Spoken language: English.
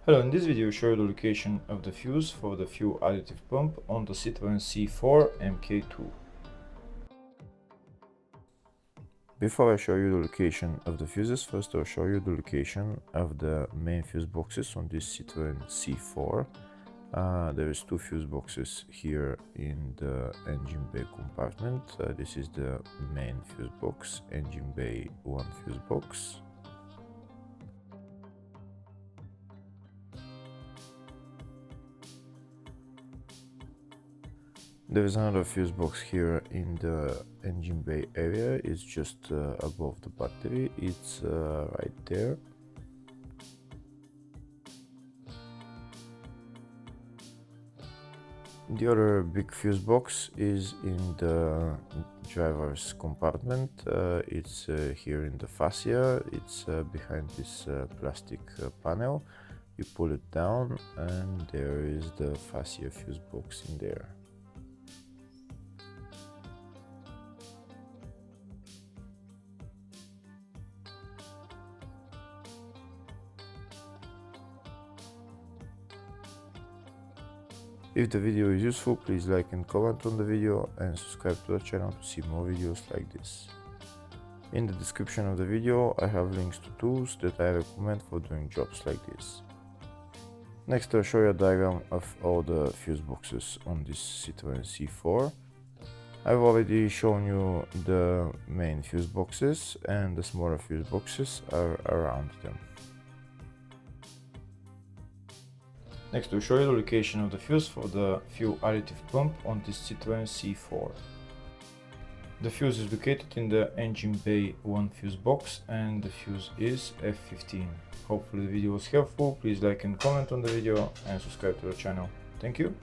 Hello, in this video I show you the location of the fuse for the fuel additive pump on the Citroen C4 MK2. Before I show you the location of the fuses, first I'll show you the location of the main fuse boxes on this Citroen C4. There is two fuse boxes here in the engine bay compartment. This is the main fuse box, engine bay 1 fuse box. There is another fuse box here in the engine bay area. It's just above the battery. It's right there. The other big fuse box is in the driver's compartment. It's here in the fascia. It's behind this plastic panel. You pull it down and there is the fascia fuse box in there. If the video is useful, please like and comment on the video and subscribe to the channel to see more videos like this. In the description of the video I have links to tools that I recommend for doing jobs like this. Next I'll show you a diagram of all the fuse boxes on this Citroen C4. I've already shown you the main fuse boxes and the smaller fuse boxes are around them. Next, we'll show you the location of the fuse for the fuel additive pump on this Citroen C4. The fuse is located in the engine bay 1 fuse box and the fuse is F15. Hopefully the video was helpful. Please like and comment on the video and subscribe to the channel. Thank you.